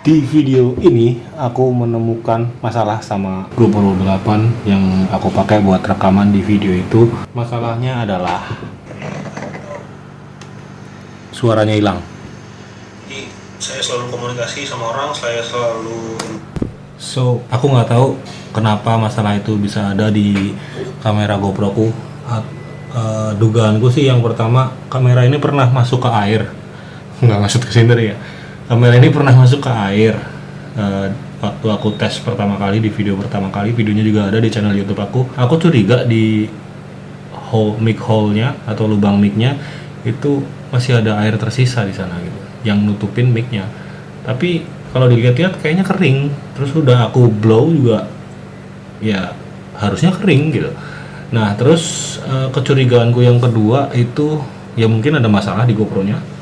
Di video ini aku menemukan masalah sama GoPro 8 yang aku pakai buat rekaman di video itu. Masalahnya adalah suaranya hilang. Jadi saya selalu komunikasi sama orang, aku nggak tahu kenapa masalah itu bisa ada di kamera GoPro ku. Dugaanku sih yang pertama, kamera ini pernah masuk ke air. Nggak masuk ke sender ya. Kamera ini pernah masuk ke air waktu aku tes pertama kali, di video pertama kali. Videonya juga ada di channel YouTube aku. Aku curiga di mic hole-nya atau lubang mic-nya itu masih ada air tersisa di sana gitu, yang nutupin mic-nya. Tapi kalau dilihat-lihat kayaknya kering. Terus udah aku blow juga, ya harusnya kering gitu. Nah terus kecurigaanku yang kedua itu ya mungkin ada masalah di GoPro-nya.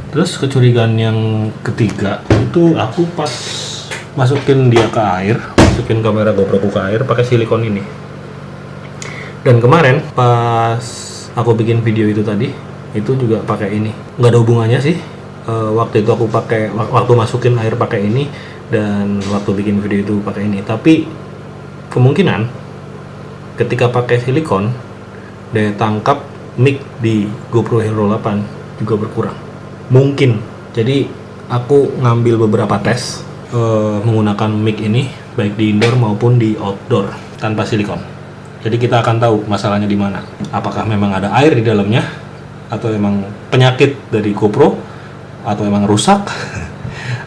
Terus kecurigaan yang ketiga itu aku pas masukin dia ke air, masukin kamera GoPro ke air pakai silikon ini. Dan kemarin pas aku bikin video itu tadi, itu juga pakai ini. Nggak ada hubungannya sih. Waktu itu aku pakai, waktu masukin air pakai ini, dan waktu bikin video itu pakai ini. Tapi kemungkinan ketika pakai silikon, daya tangkap mic di GoPro Hero 8 juga berkurang. Mungkin. Jadi aku ngambil beberapa tes menggunakan mic ini baik di indoor maupun di outdoor tanpa silikon. Jadi kita akan tahu masalahnya di mana. Apakah memang ada air di dalamnya, atau emang penyakit dari GoPro, atau emang rusak,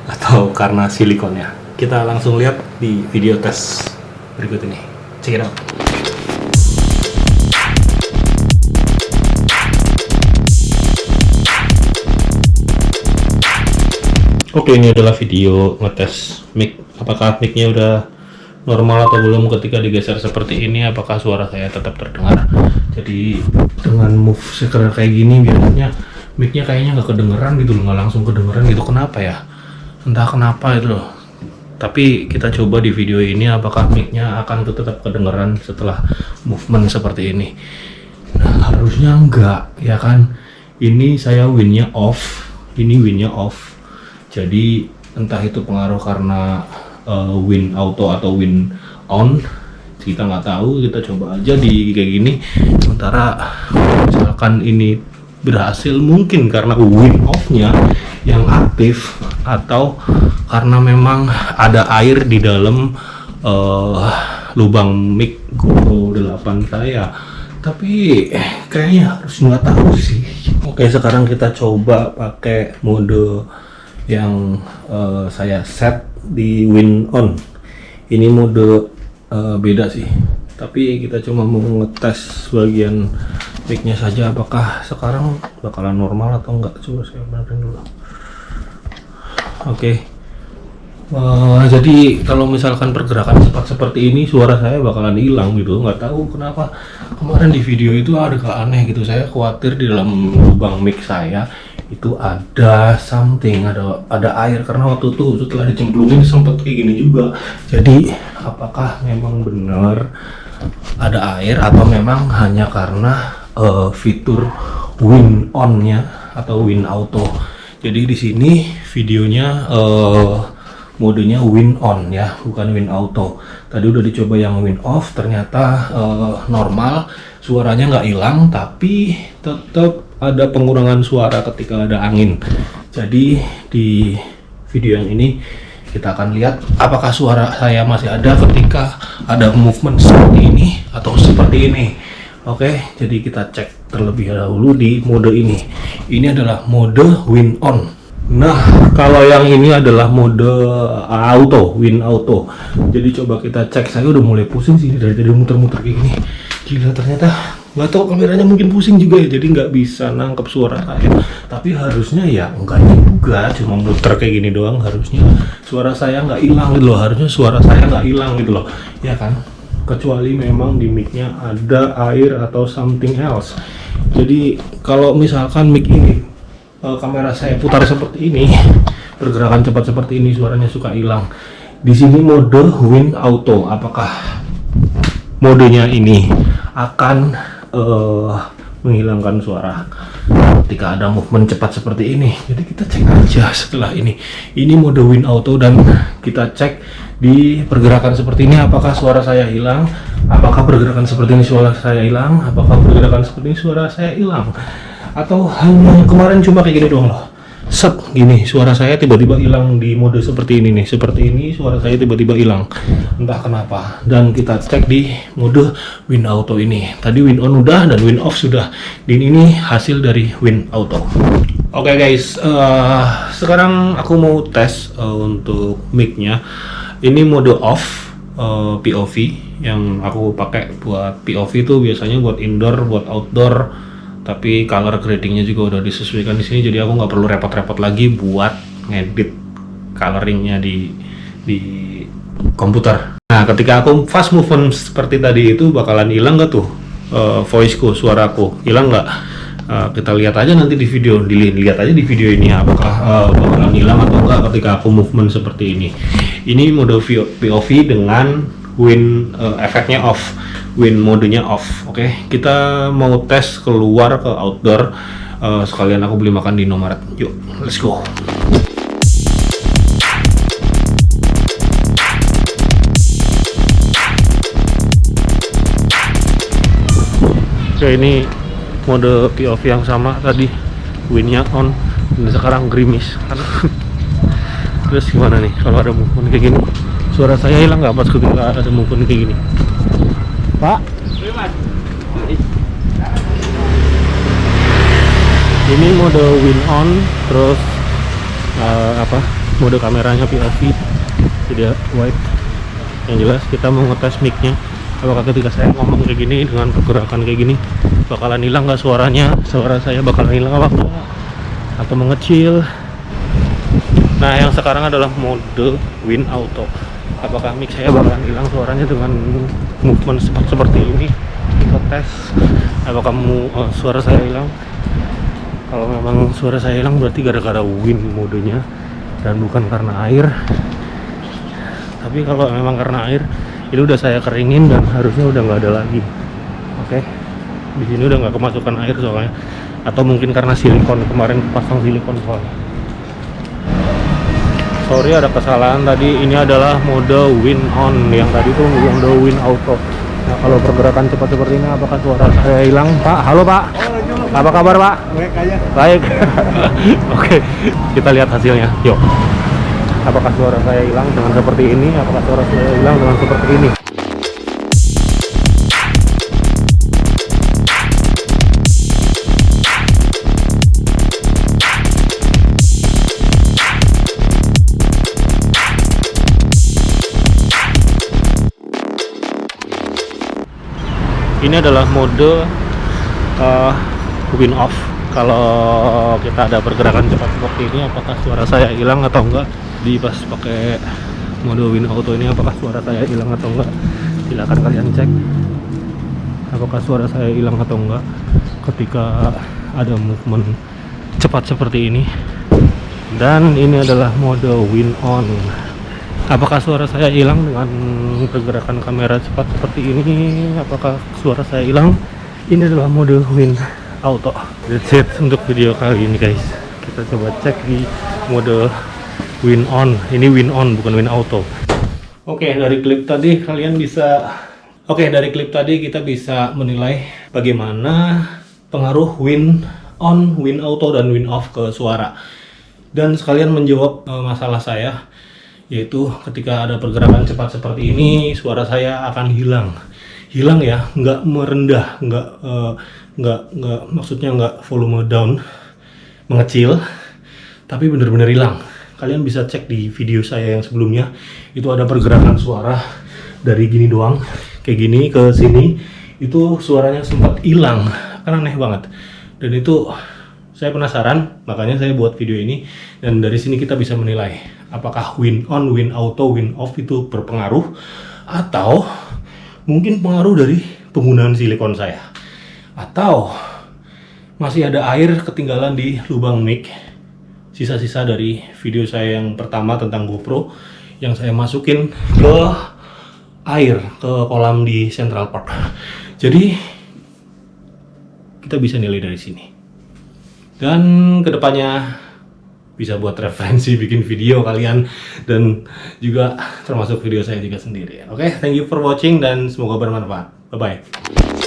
atau karena silikonnya. Kita langsung lihat di video tes berikut ini. Check it out. Oke, ini adalah video ngetes mic. Apakah mic-nya udah normal atau belum ketika digeser seperti ini? Apakah suara saya tetap terdengar? Jadi dengan move sekarang kayak gini biasanya mic-nya kayaknya nggak kedengeran gitu loh, nggak langsung kedengeran gitu. Kenapa ya? Entah kenapa itu loh. Tapi kita coba di video ini apakah mic-nya akan tetap kedengeran setelah movement seperti ini. Nah, harusnya enggak, ya kan? Ini saya win-nya off, ini win-nya off. Jadi entah itu pengaruh karena win auto atau win on, kita nggak tahu. Kita coba aja di kayak gini. Sementara misalkan ini berhasil, mungkin karena win off-nya yang aktif, atau karena memang ada air di dalam lubang mic GoPro 8 saya. Tapi kayaknya harus nggak tahu sih. Oke, sekarang kita coba pakai mode yang saya set di win on. Ini mode beda sih, tapi kita cuma mau ngetes bagian mic-nya saja, apakah sekarang bakalan normal atau enggak. Coba saya benerin dulu. Oke. Jadi kalau misalkan pergerakan cepat seperti ini, suara saya bakalan hilang gitu. Nggak tahu kenapa kemarin di video itu agak aneh gitu. Saya khawatir di dalam lubang mic saya itu ada something, ada air, karena waktu itu setelah dicemplungin sempat kayak gini juga. Jadi apakah memang benar ada air, atau memang hanya karena fitur win on-nya atau win auto. Jadi di sini videonya modenya win on ya, bukan win auto. Tadi udah dicoba yang win off, ternyata normal, suaranya nggak hilang, tapi tetap ada pengurangan suara ketika ada angin. Jadi di video yang ini kita akan lihat apakah suara saya masih ada ketika ada movement seperti ini atau seperti ini. Oke, jadi kita cek terlebih dahulu di mode ini. Ini adalah mode win on. Nah, kalau yang ini adalah mode auto, win auto. Jadi coba kita cek. Saya udah mulai pusing sih dari tadi muter-muter kayak gini. Gila, ternyata nggak tahu kameranya mungkin pusing juga ya, jadi nggak bisa nangkep suara saya. Tapi harusnya ya enggak juga, cuma muter kayak gini doang. Harusnya suara saya nggak hilang gitu loh. Harusnya suara saya nggak hilang gitu loh, ya kan? Kecuali memang di mic-nya ada air atau something else. Jadi kalau misalkan mic ini kamera saya putar seperti ini, pergerakan cepat seperti ini, suaranya suka hilang. Di sini mode win auto, apakah modenya ini akan menghilangkan suara? ketika ada movement cepat seperti ini. Jadi kita cek aja setelah ini mode win auto, dan kita cek di pergerakan seperti ini apakah suara saya hilang, apakah pergerakan seperti ini suara saya hilang, apakah pergerakan seperti ini suara saya hilang, atau hanya kemarin cuma kayak gini doang loh, set gini suara saya tiba-tiba hilang di mode seperti ini nih, seperti ini suara saya tiba-tiba hilang entah kenapa. Dan kita cek di mode win auto ini, tadi win on udah dan win off sudah, dan ini hasil dari win auto. Oke guys, sekarang aku mau tes untuk mic-nya. Ini mode off, POV yang aku pakai buat POV itu biasanya buat indoor, buat outdoor, tapi color gradingnya juga udah disesuaikan di sini, jadi aku nggak perlu repot-repot lagi buat ngedit coloringnya di komputer. Nah, ketika aku fast movement seperti tadi itu bakalan hilang nggak tuh voiceku, suaraku hilang nggak? Kita lihat aja nanti di video, dilihat aja di video ini apakah bakalan hilang atau enggak ketika aku movement seperti ini. Ini mode POV dengan win efeknya off, win modenya off. Oke, kita mau tes keluar ke outdoor, sekalian aku beli makan di Indomaret. Yuk, let's go. Oke, ini mode POV yang sama tadi, winnya on dan sekarang gerimis. Terus gimana nih kalau ada movement kayak gini? Suara saya hilang nggak pas ketika ada movement kayak gini? Pak? Ini mode win on, terus mode kameranya POV, tidak wide. Yang jelas kita mau ngetes mic-nya, apakah ketika saya ngomong kayak gini dengan pergerakan kayak gini bakalan hilang nggak suaranya, suara saya bakalan hilang apa enggak, atau mengecil. Nah, yang sekarang adalah mode win auto. Apakah mic saya bakalan hilang suaranya dengan movement seperti ini? Kita tes apakah suara saya hilang. Kalau memang suara saya hilang berarti gara-gara win modenya dan bukan karena air. Tapi kalau memang karena air, ini udah saya keringin dan harusnya udah nggak ada lagi. Oke, di sini udah nggak kemasukan air soalnya, atau mungkin karena silikon, kemarin pasang silikon soalnya. Sorry ada kesalahan tadi, ini adalah mode win on, yang tadi tuh mode win auto. Nah, kalau pergerakan cepat seperti ini apakah suara saya hilang? Pak, halo Pak. Apa kabar Pak? Baik aja. Baik. Oke, kita lihat hasilnya. Yuk. Apakah suara saya hilang dengan seperti ini? Apakah suara saya hilang dengan seperti ini? Ini adalah mode win off. Kalau kita ada pergerakan cepat seperti ini, apakah suara saya hilang atau enggak? Di pas pakai mode win auto ini, apakah suara saya hilang atau enggak? Silahkan kalian cek apakah suara saya hilang atau enggak ketika ada movement cepat seperti ini. Dan ini adalah mode win on. Apakah suara saya hilang dengan pergerakan kamera cepat seperti ini? Apakah suara saya hilang? Ini adalah mode win auto. That's it untuk video kali ini guys. Kita coba cek di mode win on. Ini win on bukan win auto. Oke, dari klip tadi kita bisa menilai bagaimana pengaruh win on, win auto dan win off ke suara. Dan sekalian menjawab masalah saya, yaitu ketika ada pergerakan cepat seperti ini suara saya akan hilang ya, nggak merendah, nggak maksudnya nggak volume down, mengecil, tapi bener-bener hilang. Kalian bisa cek di video saya yang sebelumnya, itu ada pergerakan suara dari gini doang, kayak gini ke sini, itu suaranya sempat hilang, kan aneh banget. Dan itu saya penasaran, makanya saya buat video ini, dan dari sini kita bisa menilai apakah win on, win auto, win off itu berpengaruh, atau mungkin pengaruh dari penggunaan silikon saya, atau masih ada air ketinggalan di lubang mic, sisa-sisa dari video saya yang pertama tentang GoPro yang saya masukin ke air, ke kolam di Central Park. Jadi kita bisa nilai dari sini. dan kedepannya bisa buat referensi bikin video kalian dan juga termasuk video saya juga sendiri. Oke, thank you for watching dan semoga bermanfaat. Bye bye.